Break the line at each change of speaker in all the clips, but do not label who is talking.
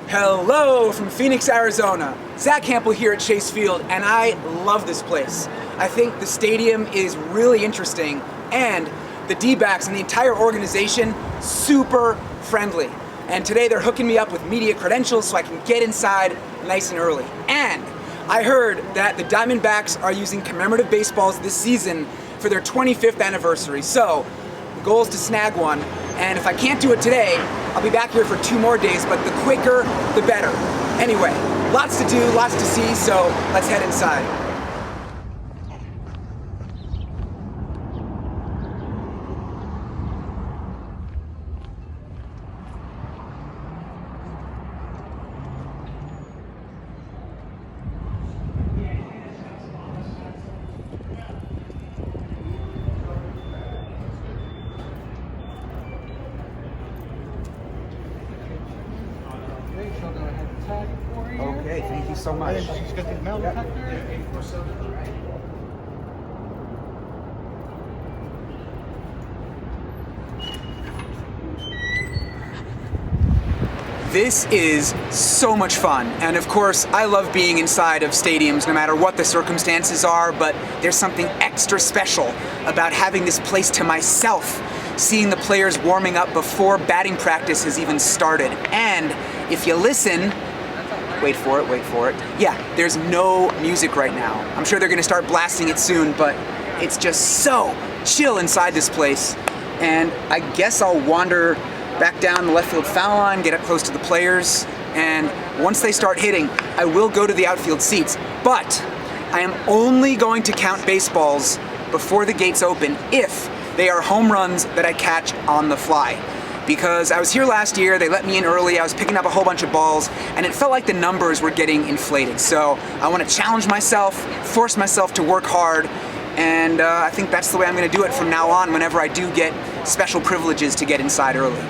Hello from Phoenix, Arizona. Zack Hample here at Chase Field, and I love this place. I think the stadium is really interesting, and the D-backs and the entire organization, super friendly. And today they're hooking me up with media credentials so I can get inside nice and early. And I heard that the Diamondbacks are using commemorative baseballs this season for their 25th anniversary. So the goal is to snag one, and if I can't do it today, I'll be back here for 2 more days, but the quicker, the better. Anyway, lots to do, lots to see, so let's head inside. Okay, thank you so much.
She's got the metal detector.
This is so much fun, and of course I love being inside of stadiums no matter what the circumstances are, but there's something extra special about having this place to myself, seeing the players warming up before batting practice has even started. And if you listen, wait for it. Yeah, there's no music right now. I'm sure they're gonna start blasting it soon, but it's just so chill inside this place. And I guess I'll wander back down the left field foul line, get up close to the players, and once they start hitting, I will go to the outfield seats. But I am only going to count baseballs before the gates open if they are home runs that I catch on the fly. Because I was here last year, they let me in early, I was picking up a whole bunch of balls, and it felt like the numbers were getting inflated. So I want to challenge myself, force myself to work hard, and I think that's the way I'm going to do it from now on whenever I do get special privileges to get inside early.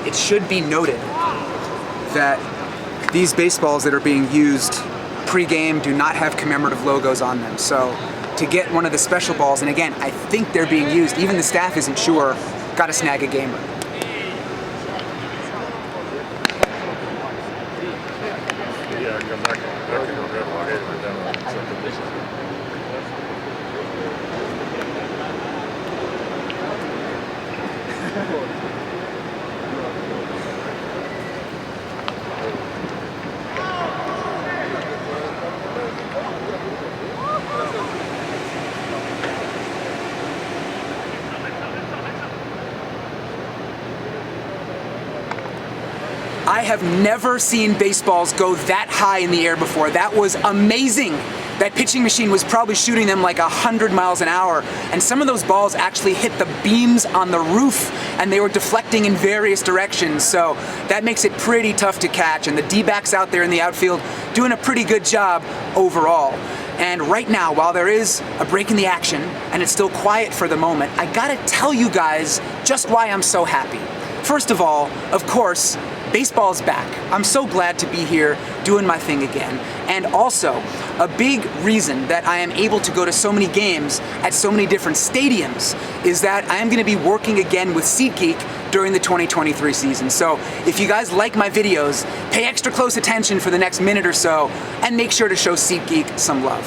It should be noted that these baseballs that are being used pre-game do not have commemorative logos on them. So to get one of the special balls, and again, I think they're being used, even the staff isn't sure, gotta snag a gamer.
Yeah, because that can go good while we're down.
I have never seen baseballs go that high in the air before. That was amazing. That pitching machine was probably shooting them like 100 miles an hour, and some of those balls actually hit the beams on the roof and they were deflecting in various directions, so that makes it pretty tough to catch, and the D-backs out there in the outfield doing a pretty good job overall. And right now, while there is a break in the action and it's still quiet for the moment, I gotta tell you guys just why I'm so happy. First of all, of course, baseball's back. I'm so glad to be here doing my thing again. And also, a big reason that I am able to go to so many games at so many different stadiums is that I am going to be working again with SeatGeek during the 2023 season. So if you guys like my videos, pay extra close attention for the next minute or so, and make sure to show SeatGeek some love.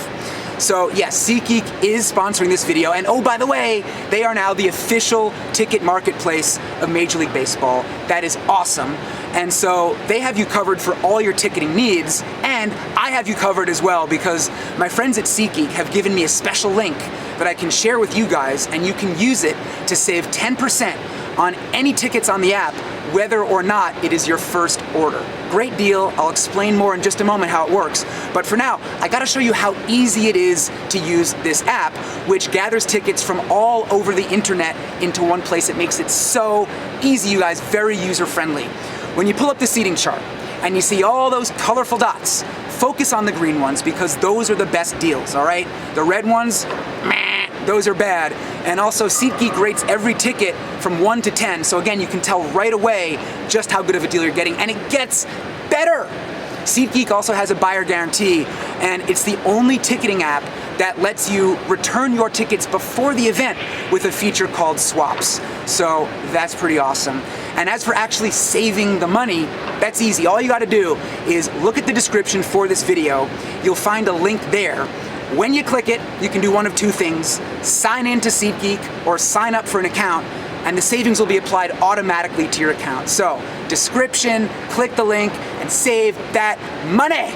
So yes, SeatGeek is sponsoring this video, and oh, by the way, they are now the official ticket marketplace of Major League Baseball. That is awesome. And so they have you covered for all your ticketing needs, and I have you covered as well because my friends at SeatGeek have given me a special link that I can share with you guys, and you can use it to save 10% on any tickets on the app whether or not it is your first order. Great deal. I'll explain more in just a moment how it works. But for now, I gotta show you how easy it is to use this app, which gathers tickets from all over the internet into one place. It makes it so easy, you guys, very user-friendly. When you pull up the seating chart and you see all those colorful dots, focus on the green ones because those are the best deals, all right? The red ones, meh, those are bad. And also SeatGeek rates every ticket from 1 to 10. So again, you can tell right away just how good of a deal you're getting, and it gets better. SeatGeek also has a buyer guarantee, and it's the only ticketing app that lets you return your tickets before the event with a feature called swaps. So that's pretty awesome. And as for actually saving the money, that's easy. All you gotta do is look at the description for this video. You'll find a link there. When you click it, you can do one of two things: sign in to SeatGeek or sign up for an account, and the savings will be applied automatically to your account. So, description, click the link, and save that money.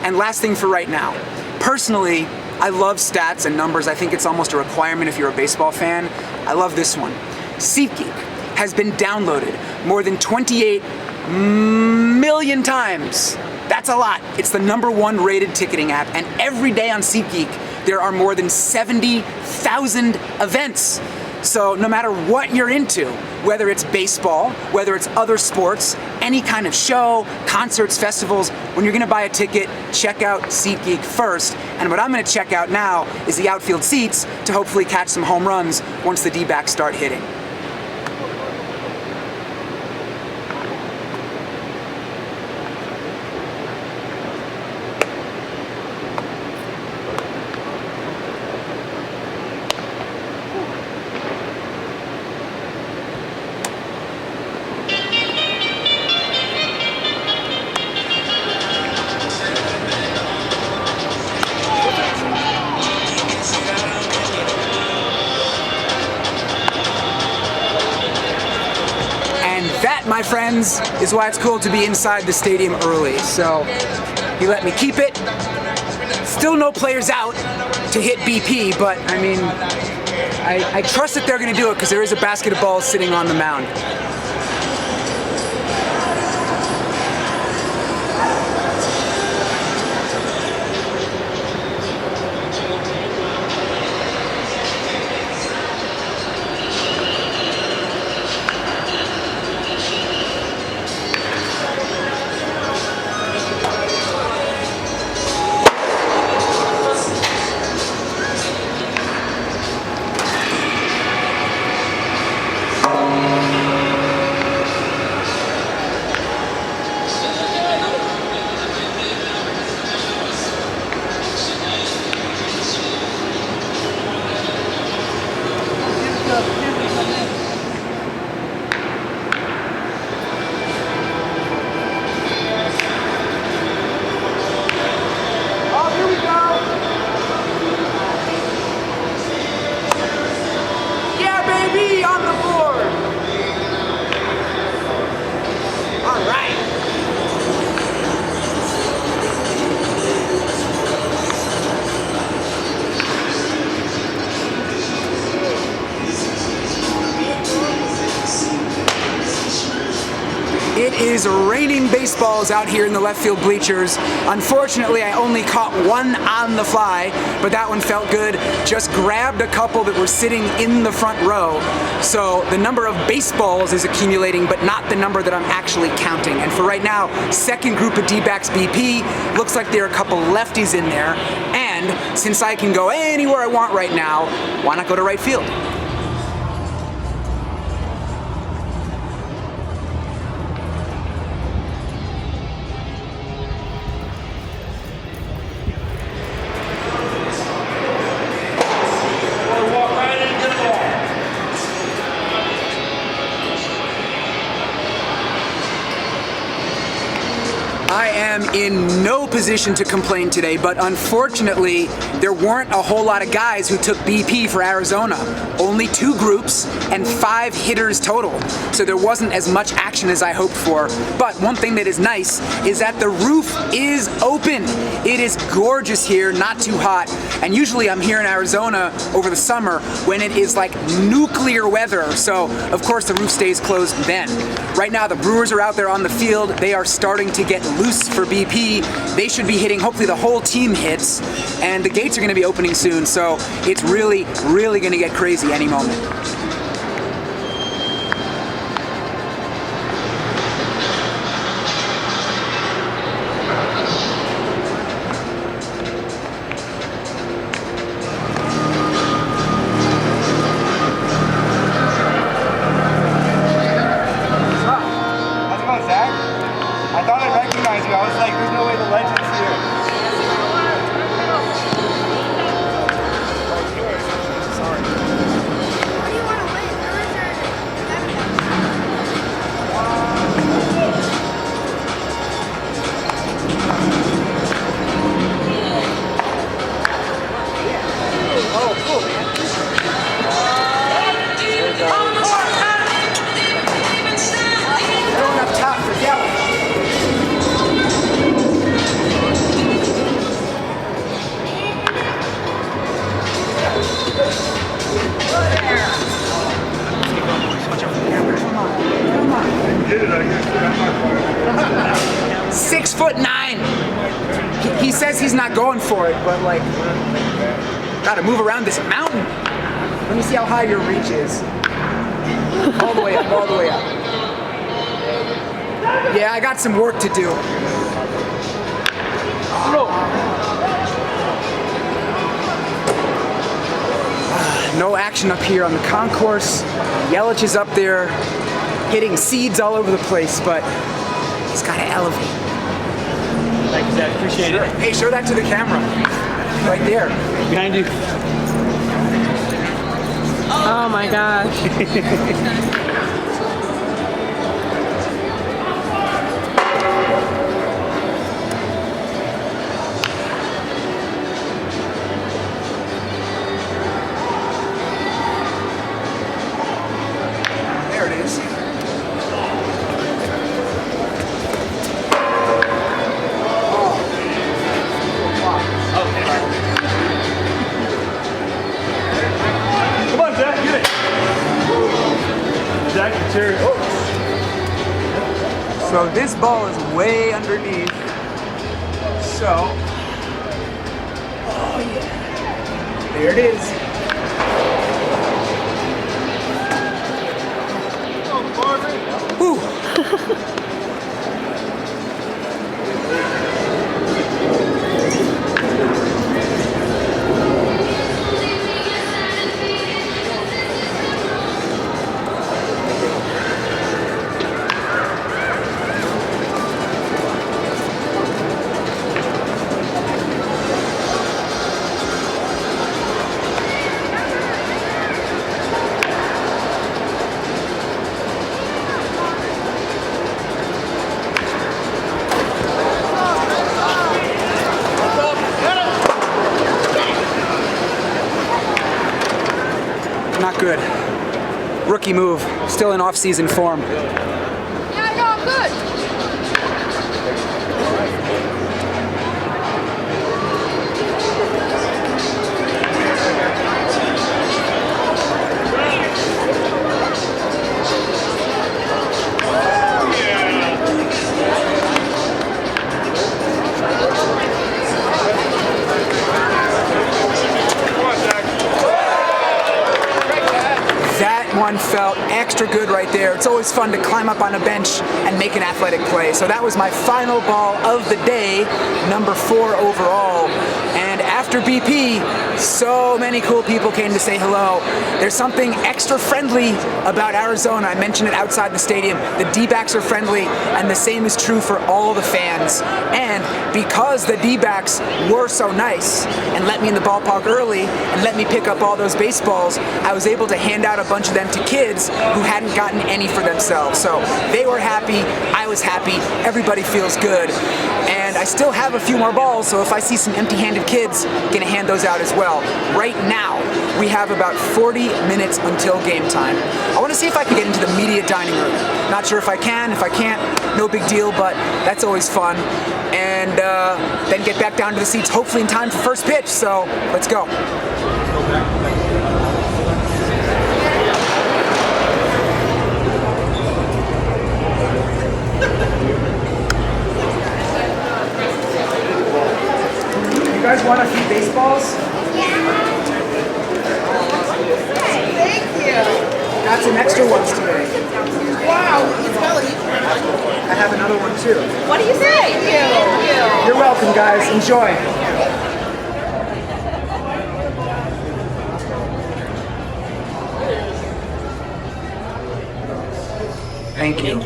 And last thing for right now, personally, I love stats and numbers. I think it's almost a requirement if you're a baseball fan. I love this one. SeatGeek has been downloaded more than 28 million times. That's a lot. It's the #1 rated ticketing app, and every day on SeatGeek, there are more than 70,000 events. So no matter what you're into, whether it's baseball, whether it's other sports, any kind of show, concerts, festivals, when you're gonna buy a ticket, check out SeatGeek first. And what I'm gonna check out now is the outfield seats to hopefully catch some home runs once the D-backs start hitting. My friends, is why it's cool to be inside the stadium early. So he let me keep it. Still no players out to hit BP, but I mean, I trust that they're gonna do it because there is a basket of balls sitting on the mound. It is raining baseballs out here in the left field bleachers. Unfortunately, I only caught one on the fly, but that one felt good. Just grabbed a couple that were sitting in the front row. So the number of baseballs is accumulating, but not the number that I'm actually counting. And for right now, second group of D-backs BP. Looks like there are a couple lefties in there. And since I can go anywhere I want right now, why not go to right field? I am in no position to complain today, but unfortunately, there weren't a whole lot of guys who took BP for Arizona. Only 2 groups and 5 hitters total. So there wasn't as much action as I hoped for. But one thing that is nice is that the roof is open. It is gorgeous here, not too hot. And usually I'm here in Arizona over the summer when it is like nuclear weather. So of course the roof stays closed then. Right now, the Brewers are out there on the field. They are starting to get loose for BP. They should be hitting, hopefully the whole team hits, and the gates are gonna be opening soon, so it's really, really gonna get crazy any moment.
Zack? I thought I recognized you. I was like, there's no way the legend's here. Sorry.
What do you want to win? Brewers or
Oh, cool, man. Throwing up top for Yelich. Come on.
Get it, I guess.
6'9". He says he's not going for it, but like, gotta move around this mountain. Let me see how high your reach is. All the way up, all the way up. Yeah, I got some work to do. No action up here on the concourse. Yelich is up there hitting seeds all over the place, but he's gotta elevate.
Thank you, Zack. Appreciate it.
Hey, show that to the camera. Right there.
Behind you.
Oh my gosh.
There it is.
Come on, Zack, get it. Zack, it's here.
So this ball is way underneath. So, oh yeah, there it is. Whew. Not good. Rookie move. Still in off-season form.
Yeah, I know, I'm good.
That one felt extra good right there. It's always fun to climb up on a bench and make an athletic play. So that was my final ball of the day, number 4 overall. And after BP, so many cool people came to say hello. There's something extra friendly about Arizona. I mentioned it outside the stadium. The D-backs are friendly, and the same is true for all the fans. And because the D-backs were so nice and let me in the ballpark early and let me pick up all those baseballs, I was able to hand out a bunch of them to kids who hadn't gotten any for themselves. So they were happy, I was happy, everybody feels good. And I still have a few more balls, so if I see some empty-handed kids, I'm gonna hand those out as well. Right now, we have about 40 minutes until game time. I wanna see if I can get into the media dining room. Not sure if I can, if I can't, no big deal, but that's always fun. And then get back down to the seats, hopefully in time for first pitch, so let's go. guys want a few baseballs?
Thank you.
Got some extra ones today.
Wow.
I have another one too.
What do you say? Thank you.
You're welcome, guys. Enjoy. Thank you.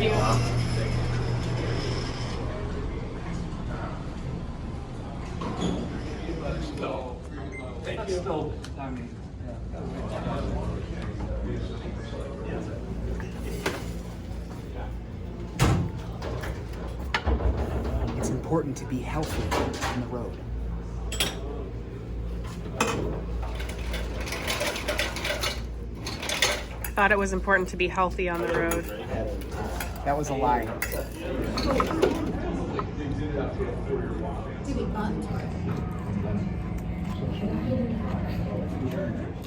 It's important to be healthy on the road.
I thought it was important to be healthy on the road.
That was a lie.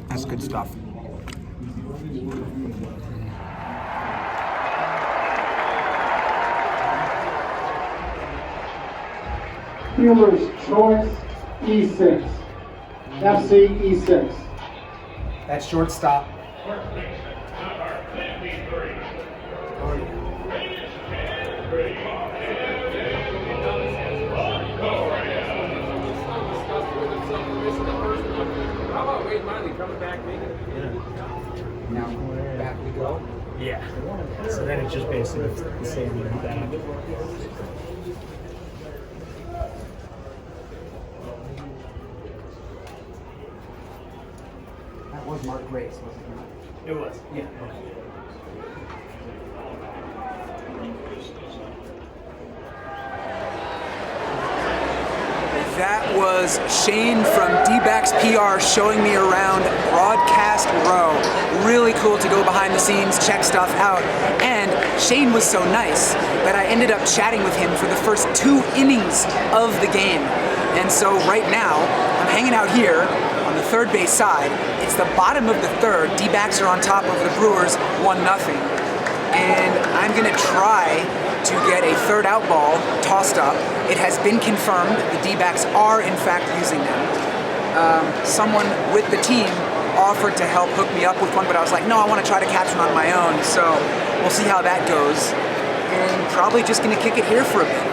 That's good stuff.
Dealer's choice, E6. FC E6.
That's shortstop. Now back we go.
Yeah. So then it's just basically the same with that.
That was Mark Grace, was it not?
It was.
Yeah. That was Shane from D-Backs PR showing me around Broadcast Row. Really cool to go behind the scenes, check stuff out. And Shane was so nice that I ended up chatting with him for the first 2 innings of the game. And so right now, I'm hanging out here on the third base side. It's the bottom of the third. D-Backs are on top of the Brewers, 1-0. And I'm gonna try to get a third out ball tossed up. It has been confirmed the D-Backs are in fact using them. Someone with the team offered to help hook me up with one, but I was like, no, I want to try to catch one on my own. So we'll see how that goes. And probably just gonna kick it here for a bit.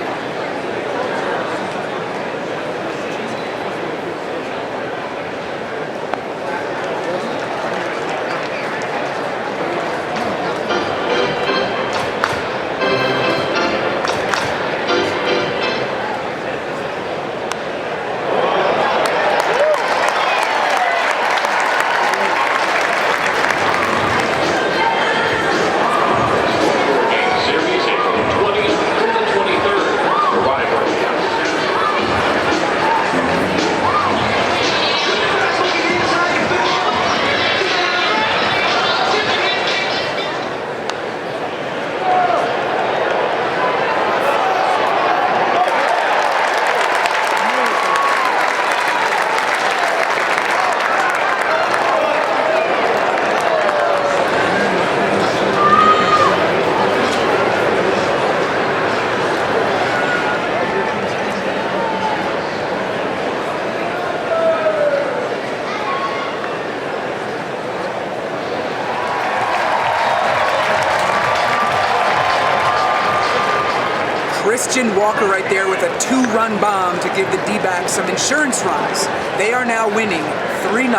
Christian Walker right there with a 2-run bomb to give the D-Backs some insurance runs. They are now winning 3-0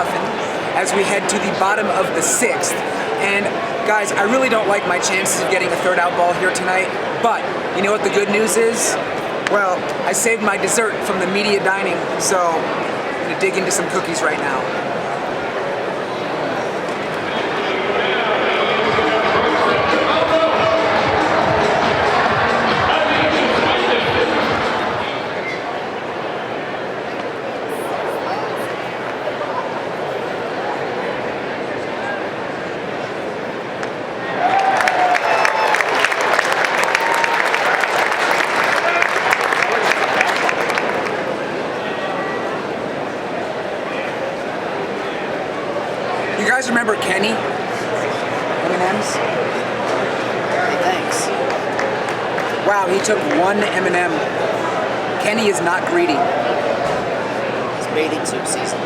as we head to the bottom of the 6th. And guys, I really don't like my chances of getting a third out ball here tonight, but you know what the good news is? Well, I saved my dessert from the media dining, so I'm gonna dig into some cookies right now. You guys remember Kenny? M&M's? Hey, thanks. Wow, he took 1 M&M. Kenny is not greedy.
bathing suit season.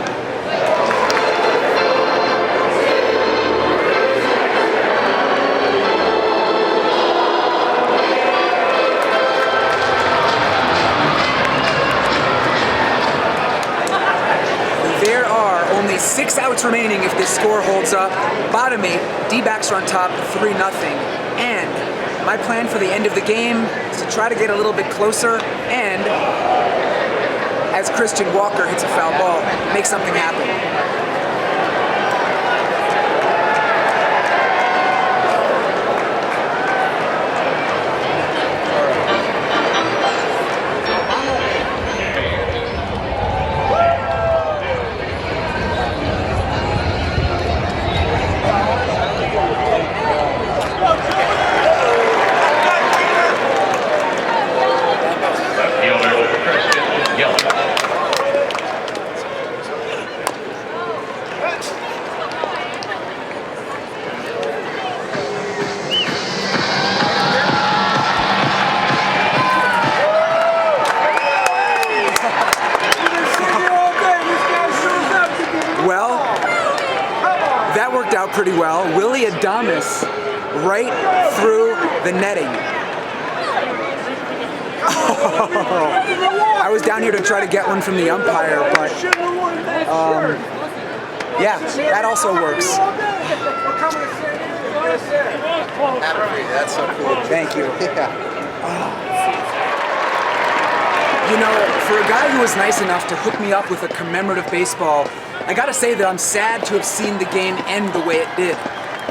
There are only 6 outs remaining if this score holds up. Bottom 8, D-backs are on top 3-0. And my plan for the end of the game is to try to get a little bit closer and, as Christian Walker hits a foul ball, make something happen. Well, that worked out pretty well. Willie Adames right through the netting. I was down here to try to get one from the umpire, but yeah, that also works.
That's so cool.
Thank you.
Yeah.
You know, for a guy who was nice enough to hook me up with a commemorative baseball, I gotta say that I'm sad to have seen the game end the way it did.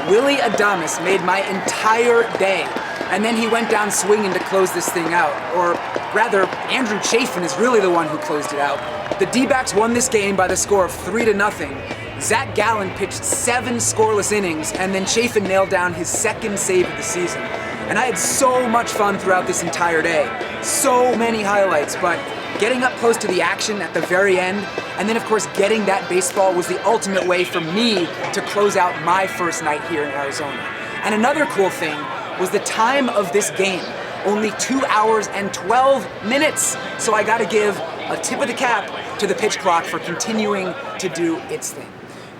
Willie Adames made my entire day, and then he went down swinging to close this thing out. Or rather, Andrew Chafin is really the one who closed it out. The D-backs won this game by the score of 3-0. Zack pitched 7 scoreless innings, and then Chafin nailed down his 2nd save of the season. And I had so much fun throughout this entire day. So many highlights, but getting up close to the action at the very end, and then of course getting that baseball was the ultimate way for me to close out my first night here in Arizona. And another cool thing was the time of this game. Only 2 hours and 12 minutes. So I gotta give a tip of the cap to the pitch clock for continuing to do its thing.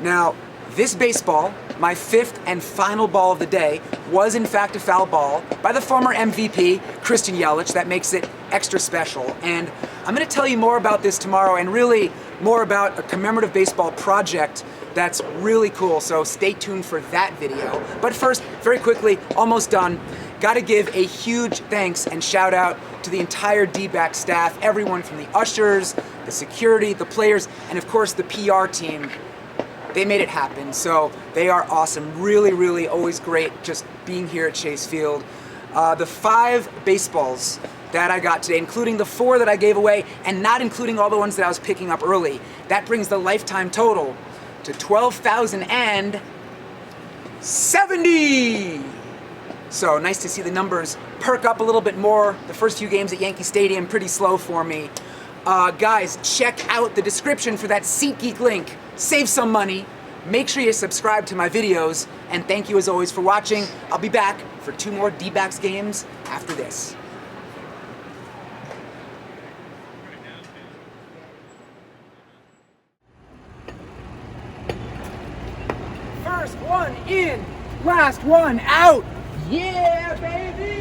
Now, this baseball, my 5th and final ball of the day, was in fact a foul ball by the former MVP, Christian Yelich. That makes it extra special. And I'm gonna tell you more about this tomorrow, and really more about a commemorative baseball project that's really cool, so stay tuned for that video. But first, very quickly, almost done, gotta give a huge thanks and shout out to the entire D-back staff, everyone from the ushers, the security, the players, and of course the PR team. They made it happen, so they are awesome. Really, really always great just being here at Chase Field. The 5 baseballs that I got today, including the 4 that I gave away, and not including all the ones that I was picking up early, that brings the lifetime total to 12,070. So nice to see the numbers perk up a little bit more. The first few games at Yankee Stadium, pretty slow for me. Guys, check out the description for that SeatGeek link. Save some money, make sure you subscribe to my videos, and thank you as always for watching. I'll be back for 2 more D-backs games after this. First one in, last one out. Yeah, baby!